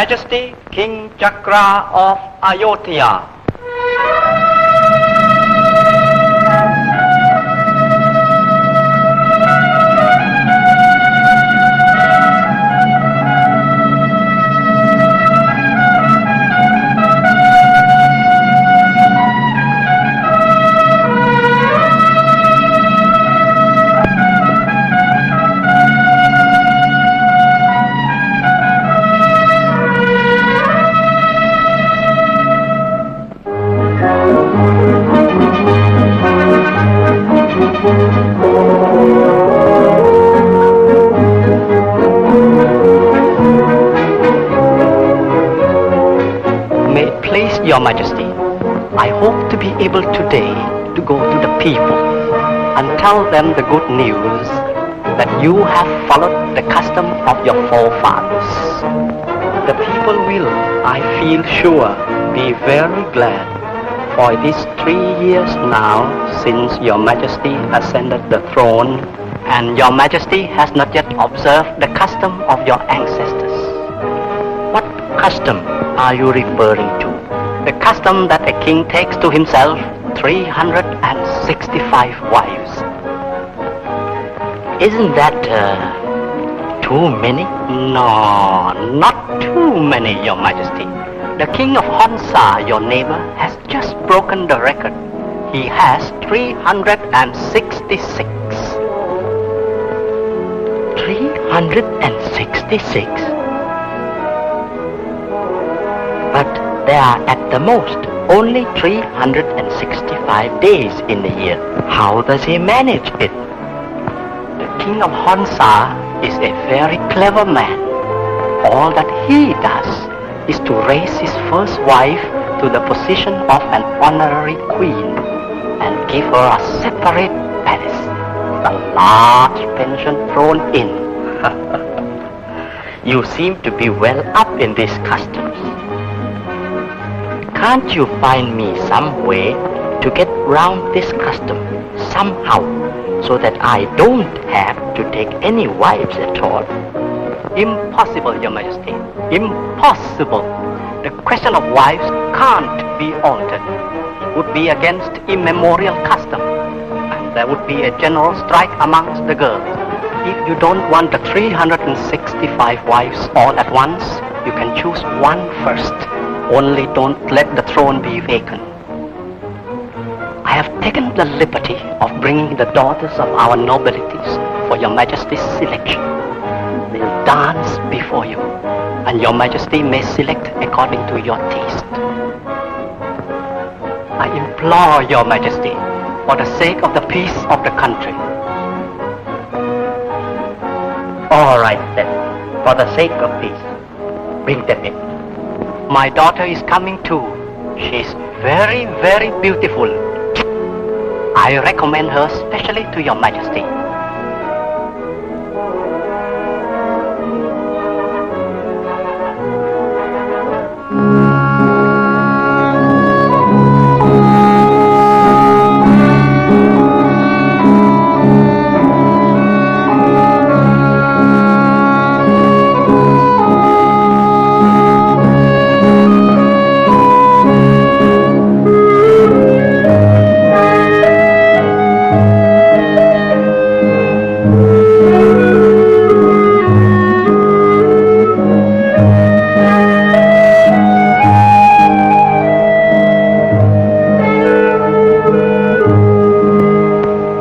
Majesty King Chakra of Ayodhya. Your Majesty, I hope to be able today to go to the people and tell them the good news that you have followed the custom of your forefathers. The people will, I feel sure, be very glad, for it is 3 years now since Your Majesty ascended the throne, and Your Majesty has not yet observed the custom of your ancestors. What custom are you referring to? The custom that a king takes to himself 365 wives. Isn't that too many? No, not too many, Your Majesty. The king of Honsa, your neighbor, has just broken the record. He has 366. 366? But there are at the most only 365 days in the year. How does he manage it? The king of Honsa is a very clever man. All that he does is to raise his first wife to the position of an honorary queen and give her a separate palace, with a large pension thrown in. You seem to be well up in these customs. Can't you find me some way to get round this custom somehow, so that I don't have to take any wives at all? Impossible, Your Majesty. Impossible. The question of wives can't be altered. It would be against immemorial custom, and there would be a general strike amongst the girls. If you don't want the 365 wives all at once, you can choose one first. Only don't let the throne be vacant. I have taken the liberty of bringing the daughters of our nobilities for Your Majesty's selection. They'll dance before you, and Your Majesty may select according to your taste. I implore Your Majesty, for the sake of the peace of the country. All right then, for the sake of peace, bring them in. My daughter is coming too. She's very, very beautiful. I recommend her specially to Your Majesty.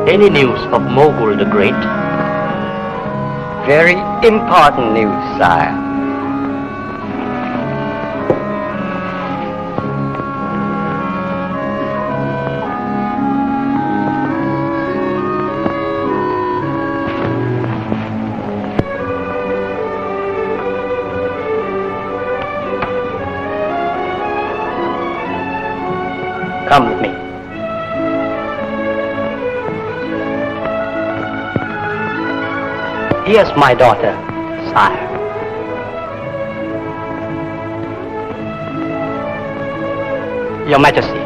Any news of Mogul the Great? Very important news, sire. Come with me. Here's my daughter, sire. Your Majesty,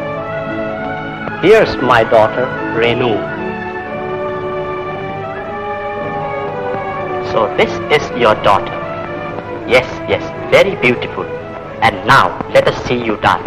here's my daughter, Renu. So this is your daughter. Yes, yes. very beautiful. And now, let us see you dance.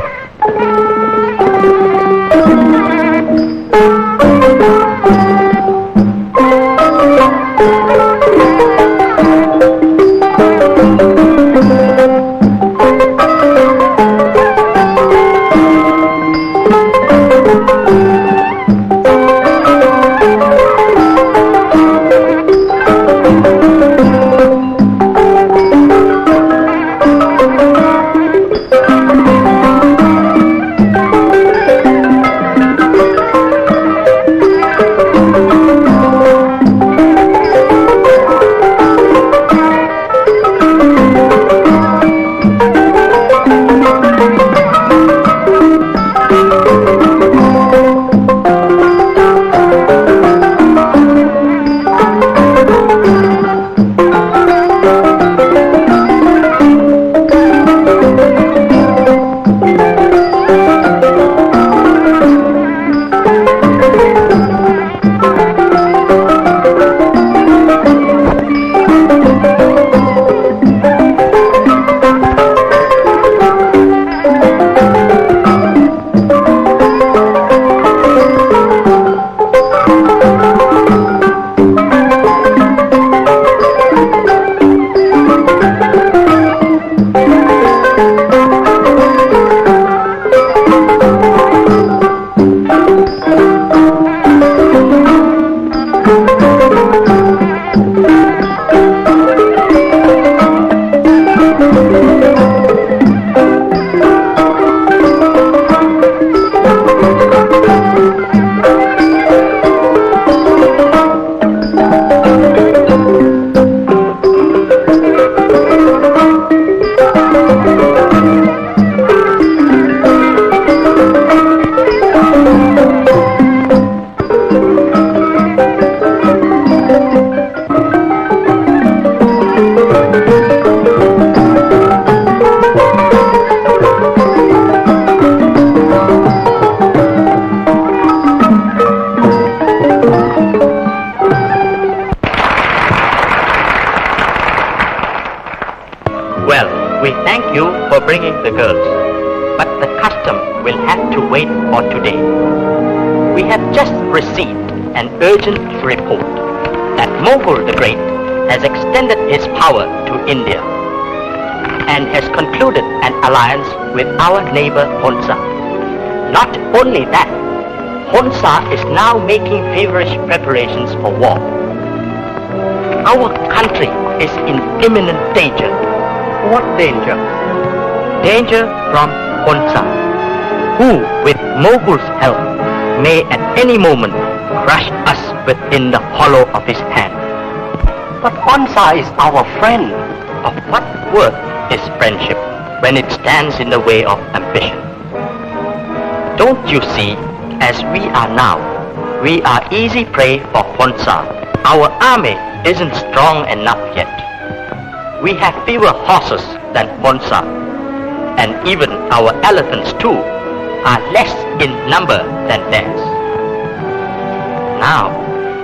We thank you for bringing the girls, but the custom will have to wait for today. We have just received an urgent report that Mughal the Great has extended his power to India and has concluded an alliance with our neighbor Honsa. Not only that, Honsa is now making feverish preparations for war. Our country is in imminent danger. What danger? Danger from Honsa, who, with Mughul's help, may at any moment crush us within the hollow of his hand. But Honsa is our friend. Of what worth is friendship when it stands in the way of ambition? Don't you see, as we are now, we are easy prey for Honsa. Our army isn't strong enough yet. We have fewer horses than Honsa, and even our elephants too are less in number than theirs. Now,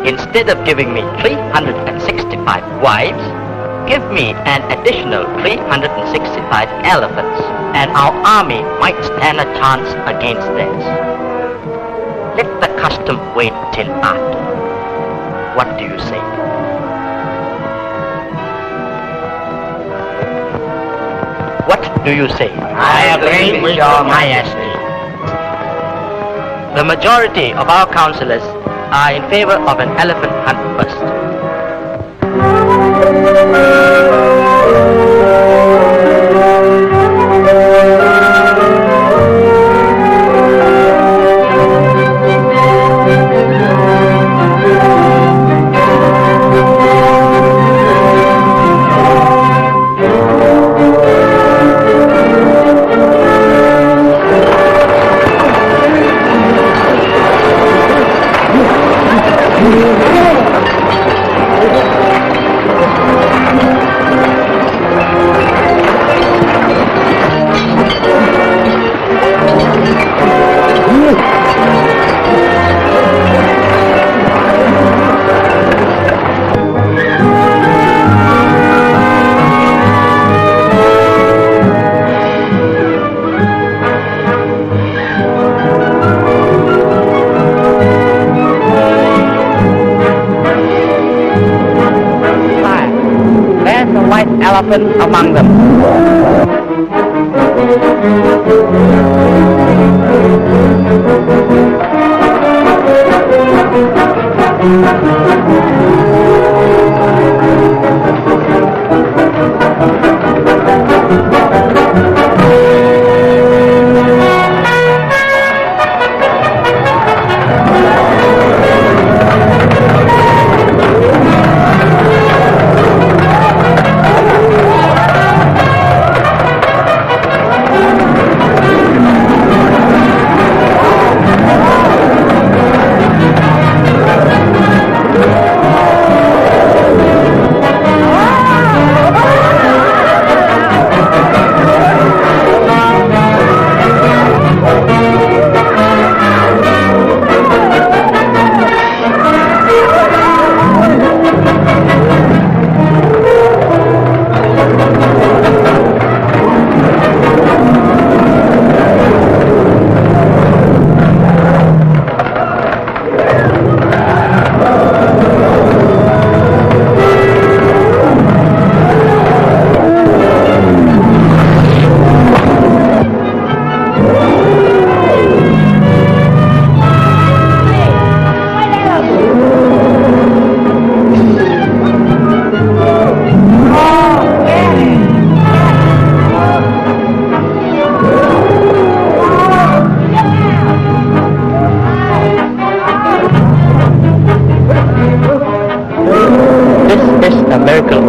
instead of giving me 365 wives, give me an additional 365 elephants, and our army might stand a chance against theirs. Let the custom wait till after. What do you say? What do you say? I agree with your Majesty. The majority of our councillors are in favor of an elephant hunt first. elephant among them.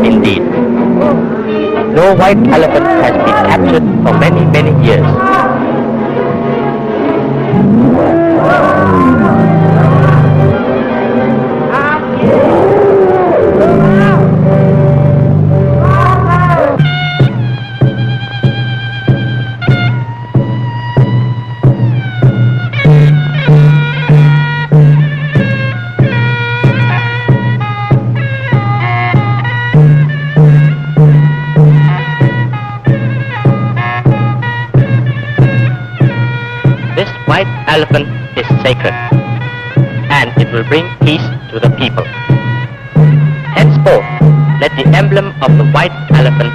Indeed. No white elephant has been captured for many, many years. This white elephant is sacred, and it will bring peace to the people. Henceforth, let the emblem of the white elephant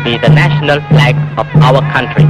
be the national flag of our country.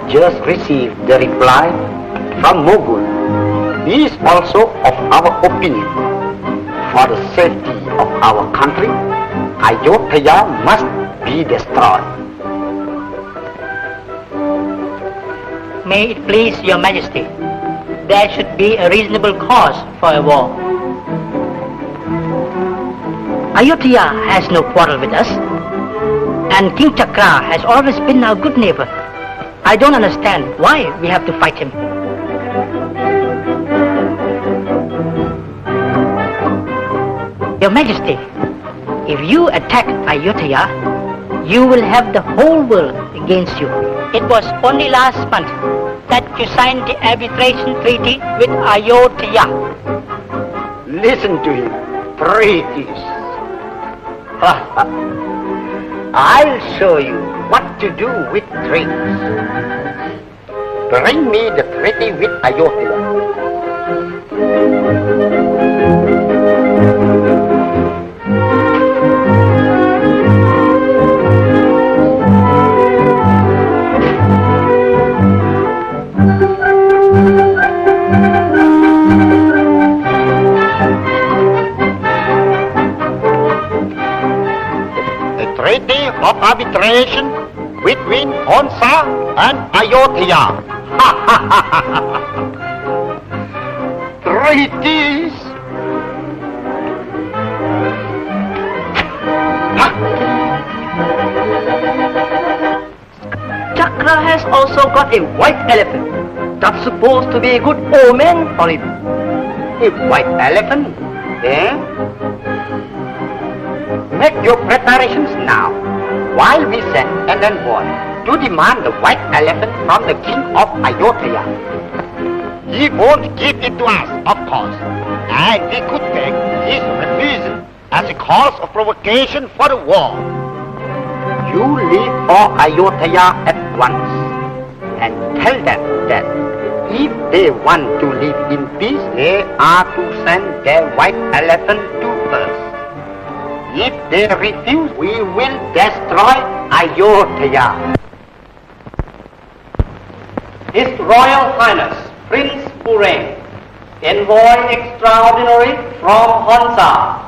Just received the reply from Mogul. He is also of our opinion. For the safety of our country, Ayodhya must be destroyed. May it please your majesty, there should be a reasonable cause for a war. Ayodhya has no quarrel with us, and King Chakra has always been our good neighbor. I don't understand why we have to fight him. Your Majesty, if you attack Ayodhya, you will have the whole world against you. It was only last month that you signed the arbitration treaty with Ayodhya. Listen to him, treaties. I'll show you what to do with treaties. Bring me the treaty with Ayodhya. Treaty of arbitration between Onsa and Ayodhya. Treaties. Chakra has also got a white elephant. That's supposed to be a good omen for him. A white elephant, eh? Make your preparations now, while we send an envoy to demand the white elephant from the king of Ayodhya. He won't give it to us, of course, and we could take his refusal as a cause of provocation for a war. You leave for Ayodhya at once and tell them that if they want to live in peace, they are to send their white elephant to us. If they refuse, we will destroy Ayodhya. His Royal Highness Prince Pureng, Envoy Extraordinary from Honsa.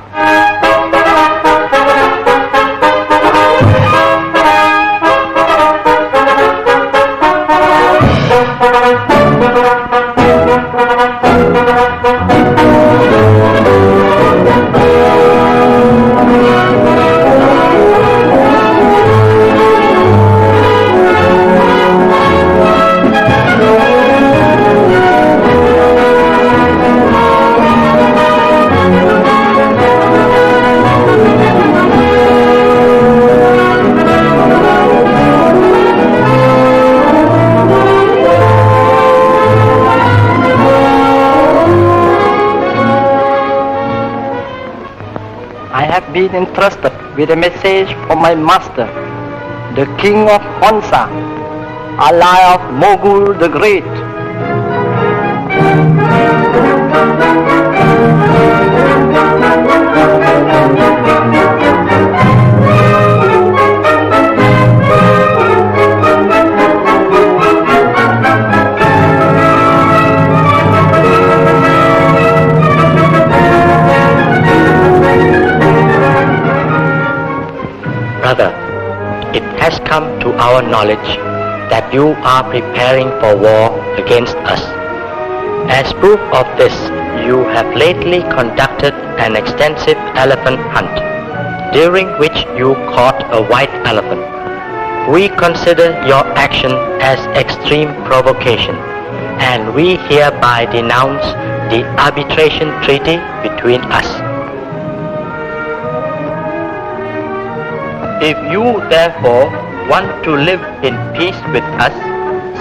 Been entrusted with a message from my master, the king of Honsa, ally of Mogul the Great. Brother, it has come to our knowledge that you are preparing for war against us. As proof of this, you have lately conducted an extensive elephant hunt, during which you caught a white elephant. We consider your action as extreme provocation, and we hereby denounce the arbitration treaty between us. If you therefore want to live in peace with us,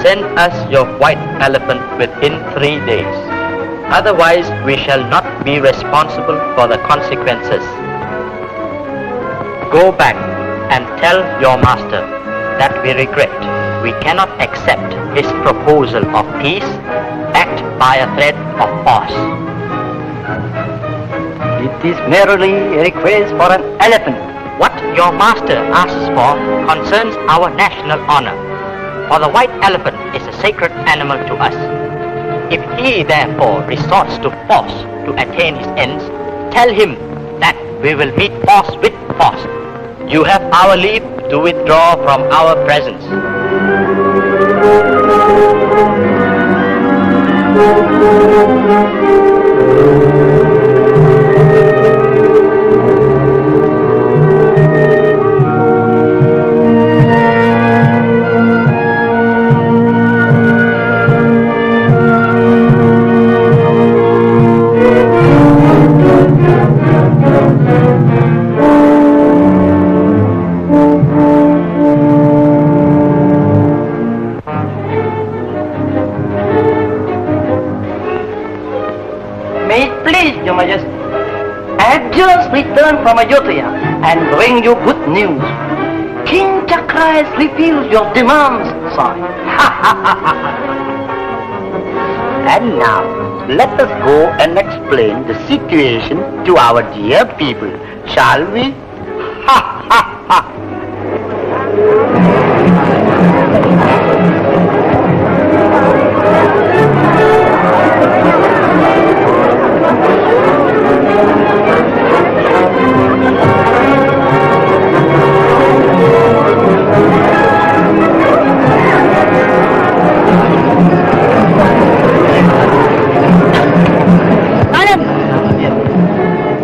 send us your white elephant within 3 days. Otherwise, we shall not be responsible for the consequences. Go back and tell your master that we regret we cannot accept his proposal of peace backed by a threat of force. It is merely a request for an elephant. What your master asks for concerns our national honor, for the white elephant is a sacred animal to us. If he therefore resorts to force to attain his ends, tell him that we will meet force with force. You have our leave to withdraw from our presence. Your Majesty, I have just returned from Ayodhya and bring you good news. King Chakra has refused your demands, son. And now, let us go and explain the situation to our dear people, shall we? Ha ha ha!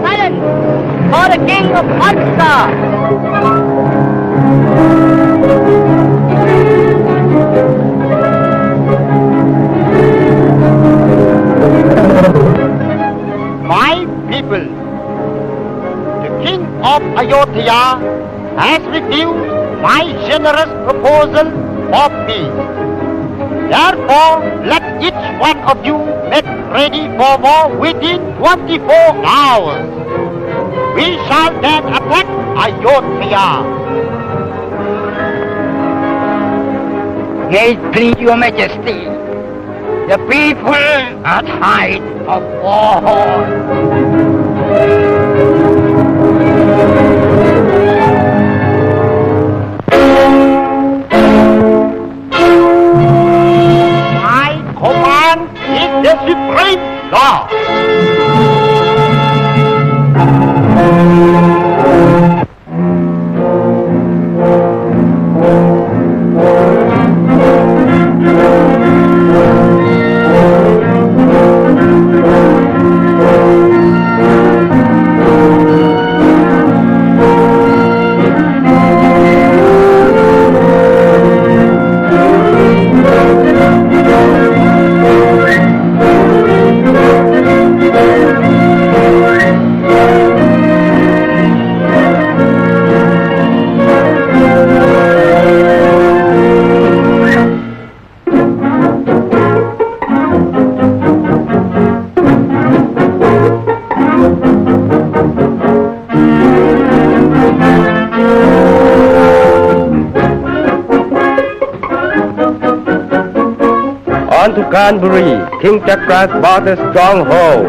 Silence! For the king of Honsa! Ayodhya has refused my generous proposal for peace. Therefore, let each one of you make ready for war within 24 hours. We shall then attack Ayodhya. May it please your majesty, the people are tired of war. My command is the supreme law. On to Canberra, King Chakra's bought a stronghold.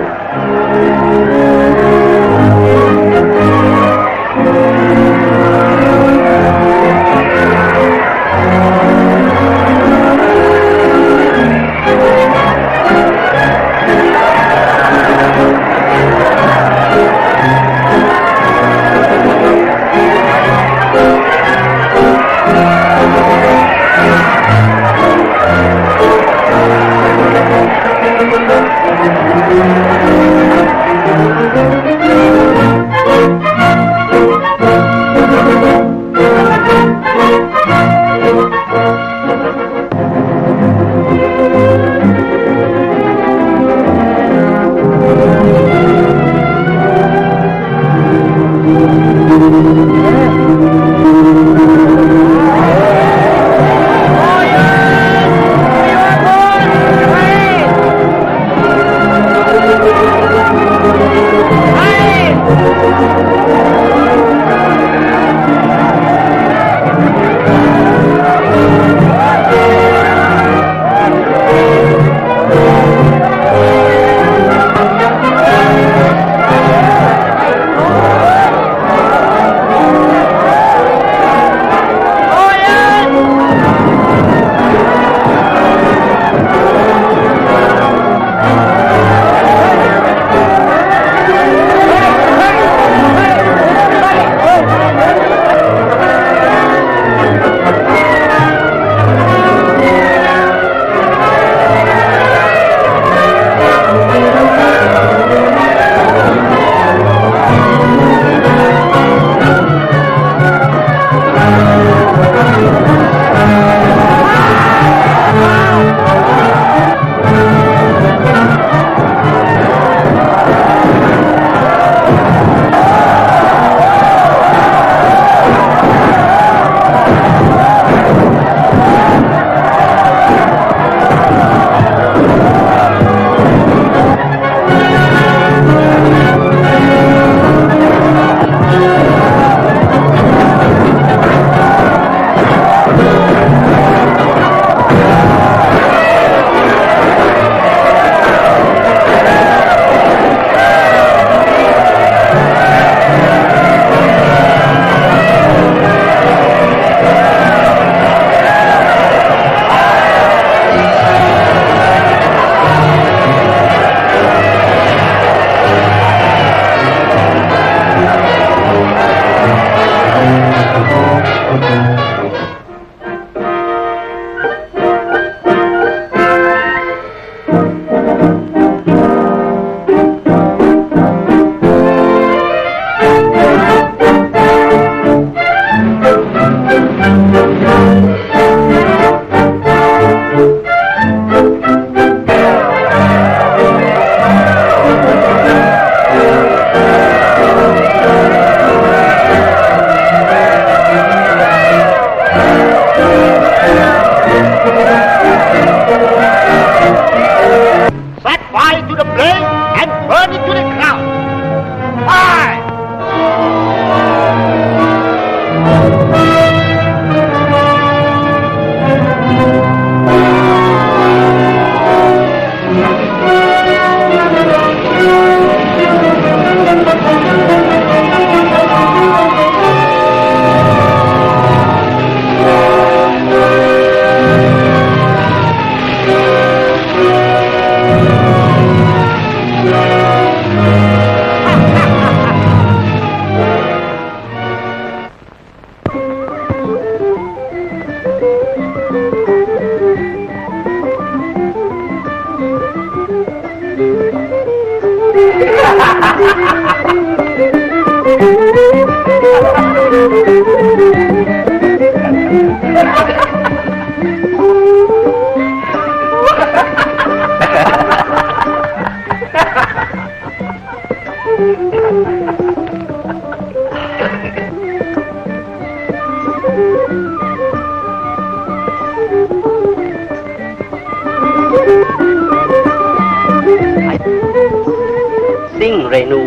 Sing, Renu.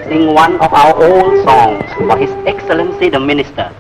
Sing one of our old songs for His Excellency the Minister.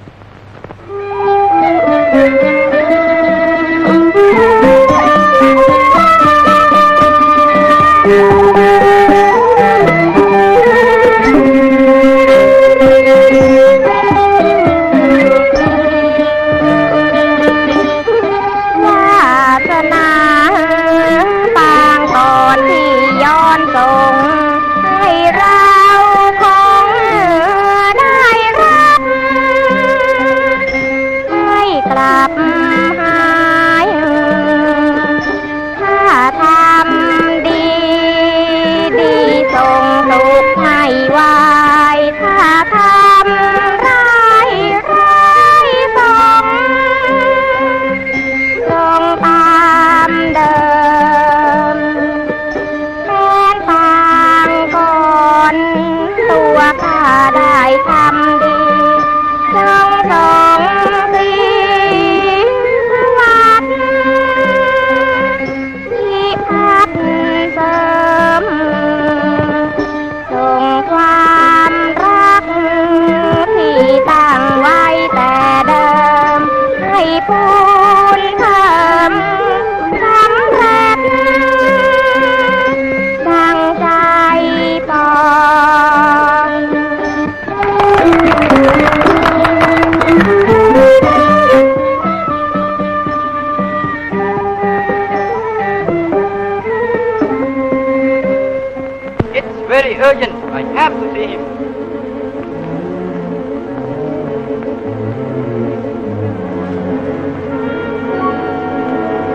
Very urgent. I have to see him.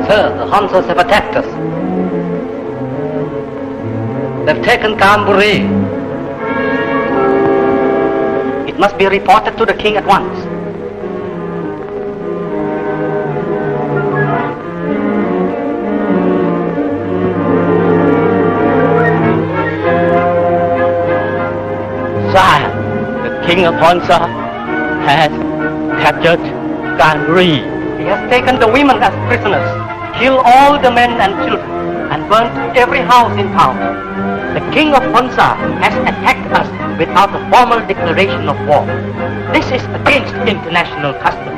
Sir, the Hunsers have attacked us. They've taken Kanburi. It must be reported to the king at once. Sire, the king of Honsa has captured Kanburi. He has taken the women as prisoners, killed all the men and children, and burnt every house in town. The king of Honsa has attacked us without a formal declaration of war. This is against international custom.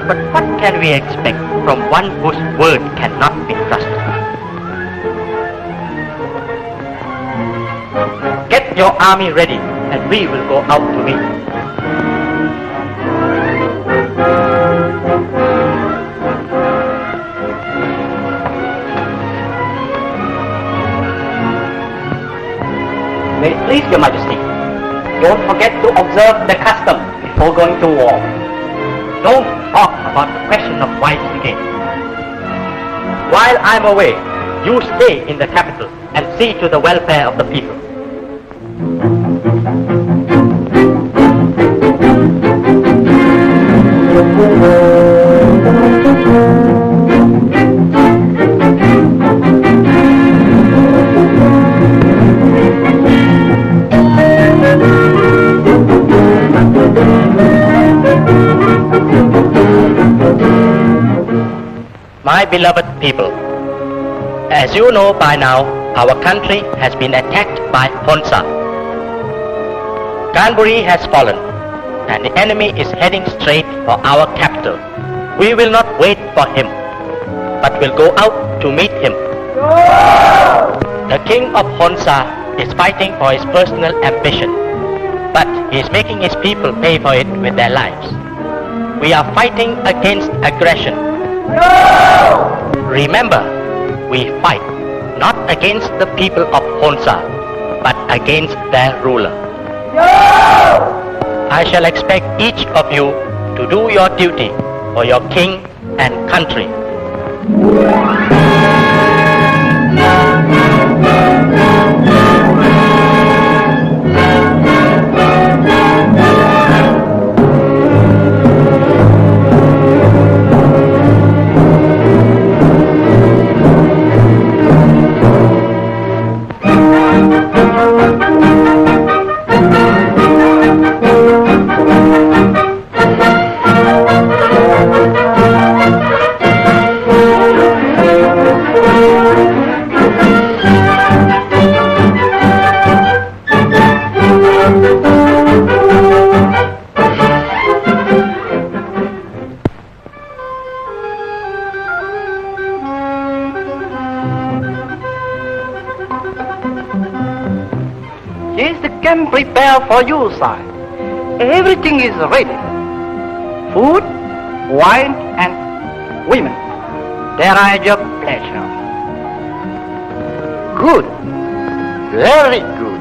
But what can we expect from one whose word cannot be trusted? Get your army ready, and we will go out to meet. May it please your Majesty, don't forget to observe the custom before going to war. Don't talk about the question of wives again. While I'm away, you stay in the capital and see to the welfare of the people. My beloved people, as you know by now, our country has been attacked by Honsa. Kanburi has fallen, and the enemy is heading straight for our capital. We will not wait for him, but will go out to meet him. The king of Honsa is fighting for his personal ambition, but he is making his people pay for it with their lives. We are fighting against aggression. Remember, we fight not against the people of Honsa, but against their ruler. I shall expect each of you to do your duty for your king and country. am prepared for you, sire. Everything is ready. Food, wine, and women. There are your pleasure. Good. Very good.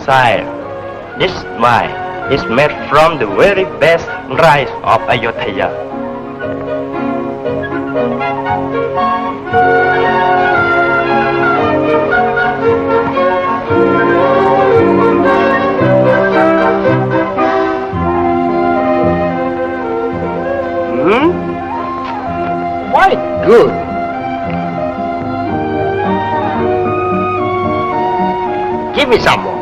Sire, this wine is made from the very best rice of Ayutthaya. Quite good. Give me some more.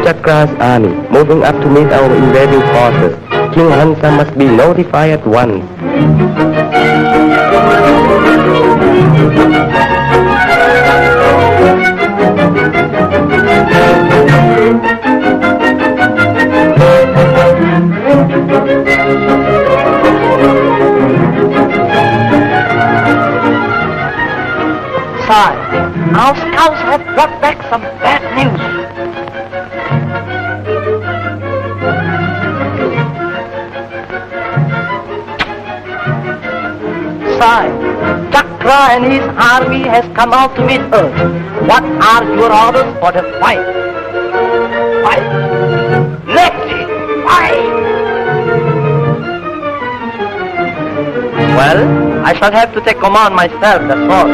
Chakra's army moving up to meet our invading forces. King Hansa must be notified at once. Sire, our scouts have brought back some bad news. Sire, Chakra and his army has come out to meet us. What are your orders for the fight? Fight? Let's fight! Well, I shall have to take command myself, that's all.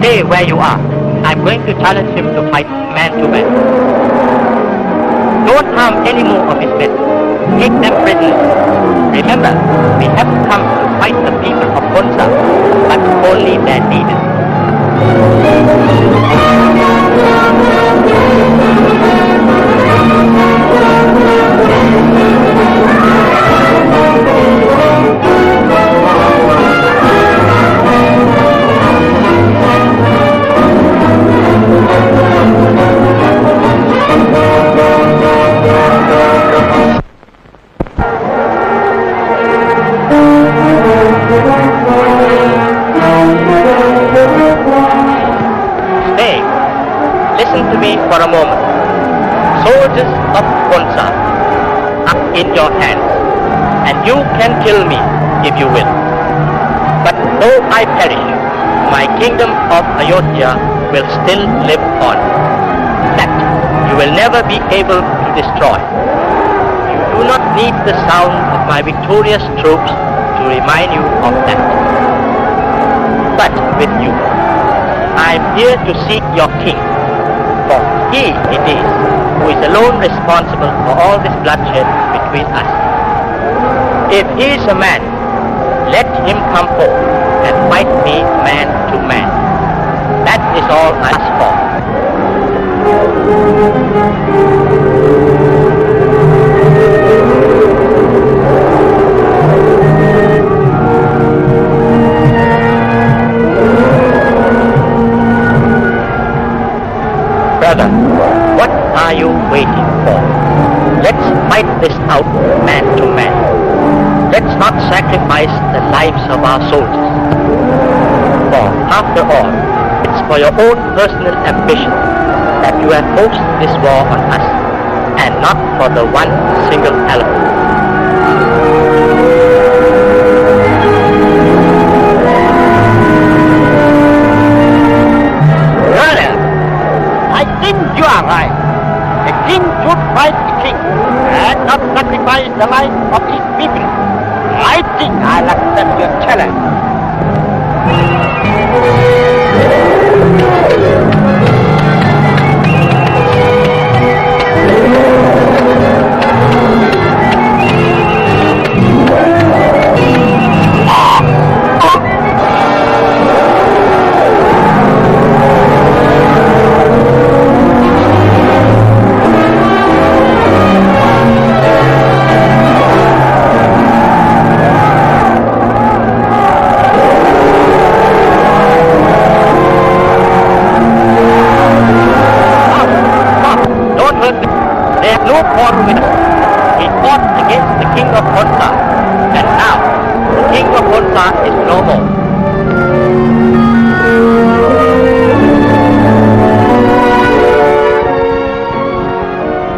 Stay where you are. I'm going to challenge him to fight man to man. Don't harm any more of his men. Take them prisoners. Remember, we have come to fight the people of Honsa, but only their leaders. For a moment, soldiers of Honsa, up in your hands, and you can kill me if you will. But though I perish, my kingdom of Ayodhya will still live on. That you will never be able to destroy. You do not need the sound of my victorious troops to remind you of that. But with you, I am here to seek your king. For he it is who is alone responsible for all this bloodshed between us. If he is a man, let him come forth and fight me man to man. That is all I ask for. Brother, what are you waiting for? Let's fight this out man to man. Let's not sacrifice the lives of our soldiers. For after all, it's for your own personal ambition that you have forced this war on us, and not for the one single element. I think you are right. A king should fight the king and not sacrifice the life of his people. I think I'll accept your challenge. He fought against the king of Honsa, and now the king of Honsa is no more.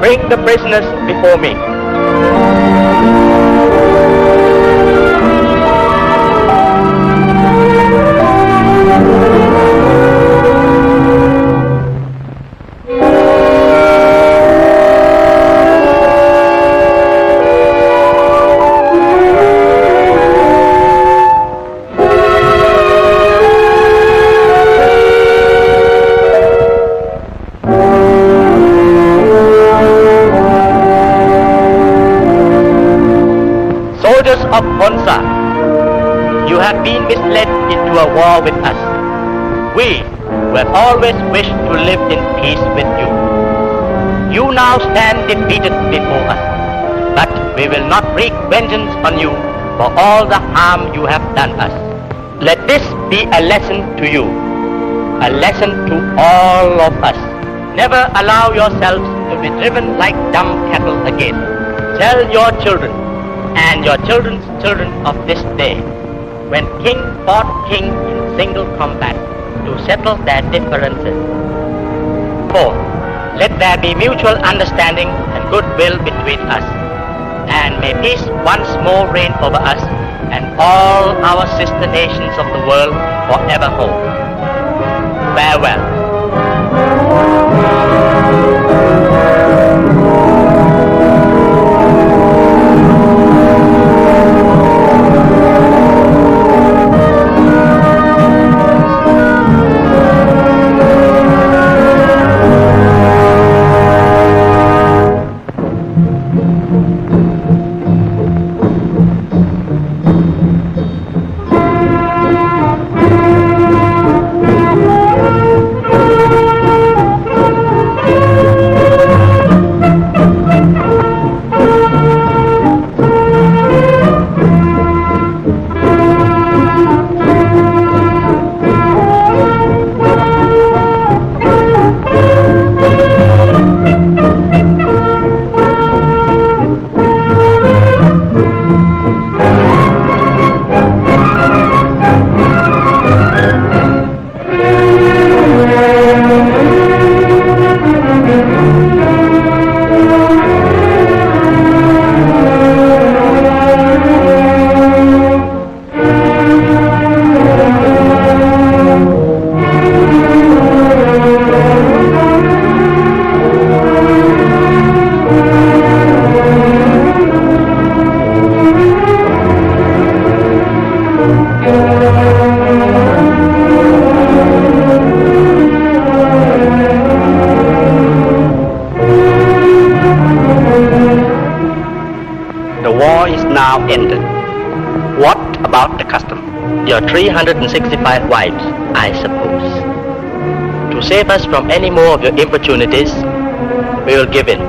Bring the prisoners before me. Soldiers of Honsa, you have been misled into a war with us. We who have always wished to live in peace with you. You now stand defeated before us, but we will not wreak vengeance on you for all the harm you have done us. Let this be a lesson to you, a lesson to all of us. Never allow yourselves to be driven like dumb cattle again. Tell your children and your children's children of this day, when king fought king in single combat, to settle their differences. 4. Let there be mutual understanding and goodwill between us, and may peace once more reign over us and all our sister nations of the world forevermore. Farewell. the custom. Your 365 wives, I suppose. To save us from any more of your importunities, we will give in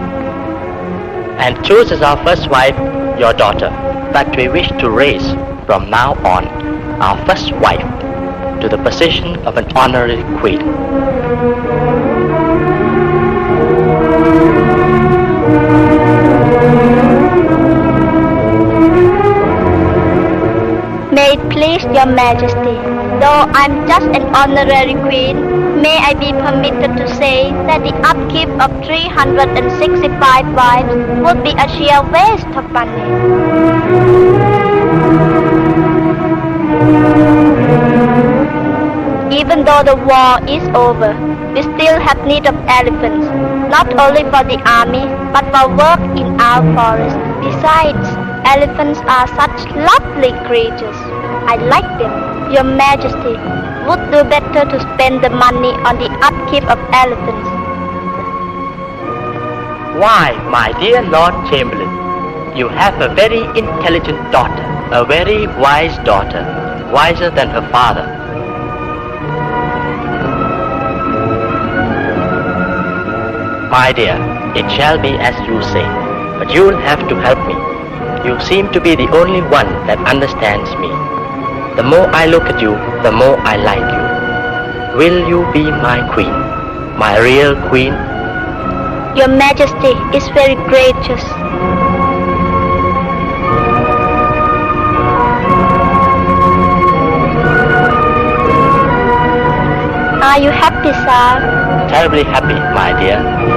and choose as our first wife your daughter. But we wish to raise from now on our first wife to the position of an honorary queen. May it please your majesty, though I'm just an honorary queen, may I be permitted to say that the upkeep of 365 wives would be a sheer waste of money. Even though the war is over, we still have need of elephants, not only for the army, but for work in our forest. Besides, elephants are such lovely creatures. I like them. Your Majesty would do better to spend the money on the upkeep of elephants. Why, my dear Lord Chamberlain, you have a very intelligent daughter, a very wise daughter, wiser than her father. My dear, it shall be as you say, but you will have to help me. You seem to be the only one that understands me. The more I look at you, the more I like you. Will you be my queen, my real queen? Your Majesty is very gracious. Are you happy, sir? Terribly happy, my dear.